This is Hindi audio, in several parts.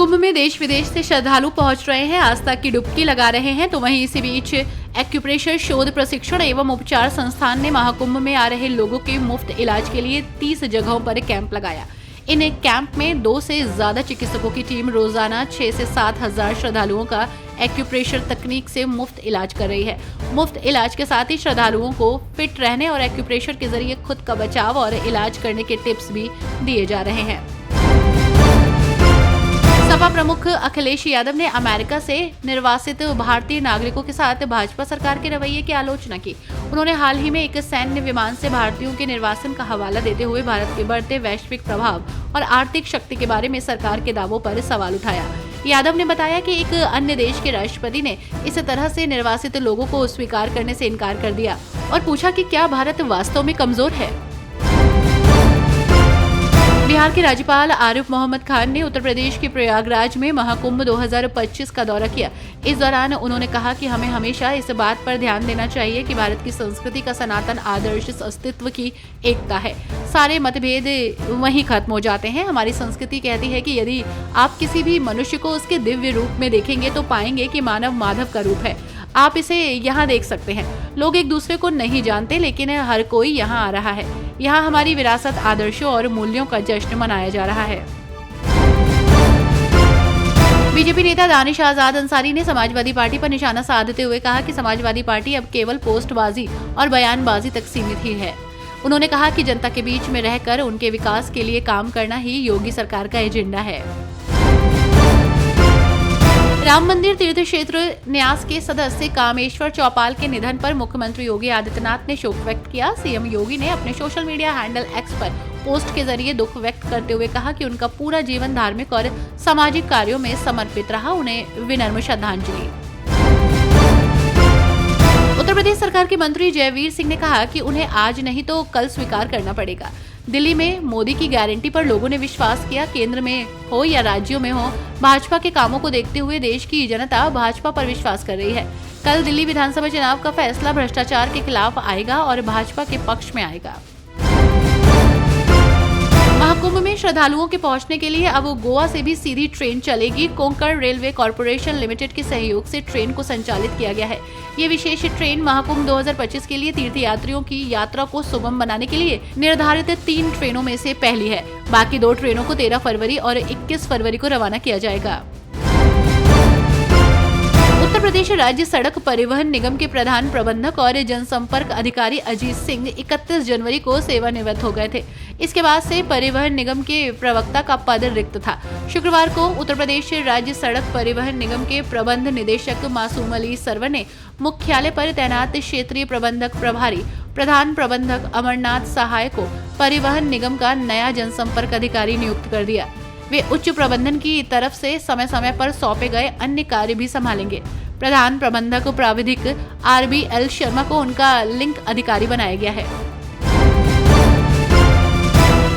महाकुंभ में देश विदेश से श्रद्धालु पहुंच रहे हैं, आस्था की डुबकी लगा रहे हैं। तो वहीं इसी बीच एक्यूप्रेशर शोध प्रशिक्षण एवं उपचार संस्थान ने महाकुंभ में आ रहे लोगों के मुफ्त इलाज के लिए 30 जगहों पर कैंप लगाया। इन कैंप में 2 से ज्यादा चिकित्सकों की टीम रोजाना 6 से 7 हजार श्रद्धालुओं का एक्यूप्रेशर तकनीक से मुफ्त इलाज कर रही है। मुफ्त इलाज के साथ ही श्रद्धालुओं को फिट रहने और एक्यूप्रेशर के जरिए खुद का बचाव और इलाज करने के टिप्स भी दिए जा रहे हैं। सपा प्रमुख अखिलेश यादव ने अमेरिका से निर्वासित भारतीय नागरिकों के साथ भाजपा सरकार के रवैये की आलोचना की। उन्होंने हाल ही में एक सैन्य विमान से भारतीयों के निर्वासन का हवाला देते हुए भारत के बढ़ते वैश्विक प्रभाव और आर्थिक शक्ति के बारे में सरकार के दावों पर सवाल उठाया। यादव ने बताया कि एक अन्य देश के राष्ट्रपति ने इस तरह से निर्वासित लोगों को स्वीकार करने से इनकार कर दिया और पूछा कि क्या भारत वास्तव में कमजोर है। बिहार के राज्यपाल आरिफ मोहम्मद खान ने उत्तर प्रदेश के प्रयागराज में महाकुंभ 2025 का दौरा किया। इस दौरान उन्होंने कहा कि हमें हमेशा इस बात पर ध्यान देना चाहिए कि भारत की संस्कृति का सनातन आदर्श अस्तित्व की एकता है। सारे मतभेद वहीं खत्म हो जाते हैं। हमारी संस्कृति कहती है कि यदि आप किसी भी मनुष्य को उसके दिव्य रूप में देखेंगे तो पाएंगे कि मानव माधव का रूप है। आप इसे यहाँ देख सकते हैं। लोग एक दूसरे को नहीं जानते, लेकिन हर कोई यहाँ आ रहा है। यहाँ हमारी विरासत, आदर्शों और मूल्यों का जश्न मनाया जा रहा है। बीजेपी नेता दानिश आजाद अंसारी ने समाजवादी पार्टी पर निशाना साधते हुए कहा कि समाजवादी पार्टी अब केवल पोस्टबाजी और बयानबाजी तक सीमित ही है। उन्होंने कहा कि जनता के बीच में रहकर उनके विकास के लिए काम करना ही योगी सरकार का एजेंडा है। राम मंदिर तीर्थ क्षेत्र न्यास के सदस्य कामेश्वर चौपाल के निधन पर मुख्यमंत्री योगी आदित्यनाथ ने शोक व्यक्त किया। सीएम योगी ने अपने सोशल मीडिया हैंडल एक्स पर पोस्ट के जरिए दुख व्यक्त करते हुए कहा कि उनका पूरा जीवन धार्मिक और सामाजिक कार्यों में समर्पित रहा। उन्हें विनम्र श्रद्धांजलि। उत्तर प्रदेश सरकार के मंत्री जयवीर सिंह ने कहा कि उन्हें आज नहीं तो कल स्वीकार करना पड़ेगा। दिल्ली में मोदी की गारंटी पर लोगों ने विश्वास किया। केंद्र में हो या राज्यों में हो, भाजपा के कामों को देखते हुए देश की जनता भाजपा पर विश्वास कर रही है। कल दिल्ली विधानसभा चुनाव का फैसला भ्रष्टाचार के खिलाफ आएगा और भाजपा के पक्ष में आएगा। महाकुंभ में श्रद्धालुओं के पहुंचने के लिए अब गोवा से भी सीधी ट्रेन चलेगी। कोंकण रेलवे कॉर्पोरेशन लिमिटेड के सहयोग से ट्रेन को संचालित किया गया है। ये विशेष ट्रेन महाकुंभ 2025 के लिए तीर्थयात्रियों की यात्रा को सुगम बनाने के लिए निर्धारित 3 ट्रेनों में से पहली है। बाकी 2 ट्रेनों को 13 फरवरी और 21 फरवरी को रवाना किया जाएगा। उत्तर प्रदेश राज्य सड़क परिवहन निगम के प्रधान प्रबंधक और जनसंपर्क अधिकारी अजीत सिंह 31 जनवरी को सेवानिवृत्त हो गए थे। इसके बाद से परिवहन निगम के प्रवक्ता का पद रिक्त था। शुक्रवार को उत्तर प्रदेश राज्य सड़क परिवहन निगम के प्रबंध निदेशक मासूम अली सरवर ने मुख्यालय पर तैनात क्षेत्रीय प्रबंधक प्रभारी प्रधान प्रबंधक अमरनाथ सहाय को परिवहन निगम का नया जनसंपर्क अधिकारी नियुक्त कर दिया। वे उच्च प्रबंधन की तरफ से समय समय पर सौंपे गए अन्य कार्य भी संभालेंगे। प्रधान प्रबंधक प्राविधिक RBL शर्मा को उनका लिंक अधिकारी बनाया गया है।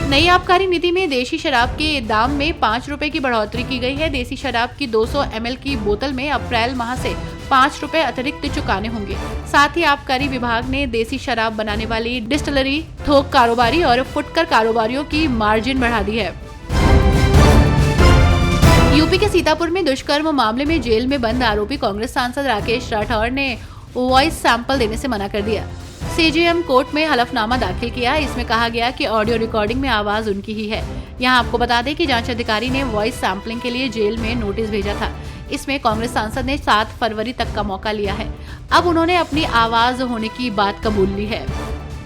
नई आबकारी नीति में देशी शराब के दाम में 5 रुपए की बढ़ोतरी की गई है। देशी शराब की 200 ml की बोतल में अप्रैल माह से 5 रुपए अतिरिक्त चुकाने होंगे। साथ ही आबकारी विभाग ने देशी शराब बनाने वाली डिस्टिलरी, थोक कारोबारी और फुटकर कारोबारियों की मार्जिन बढ़ा दी है। यूपी के सीतापुर में दुष्कर्म मामले में जेल में बंद आरोपी कांग्रेस सांसद राकेश राठौर ने वॉइस सैंपल देने से मना कर दिया। CJM कोर्ट में हलफनामा दाखिल किया। इसमें कहा गया कि ऑडियो रिकॉर्डिंग में आवाज उनकी ही है। यहां आपको बता दें कि जांच अधिकारी ने वॉइस सैंपलिंग के लिए जेल में नोटिस भेजा था। इसमें कांग्रेस सांसद ने 7 फरवरी तक का मौका लिया है। अब उन्होंने अपनी आवाज होने की बात कबूल ली है।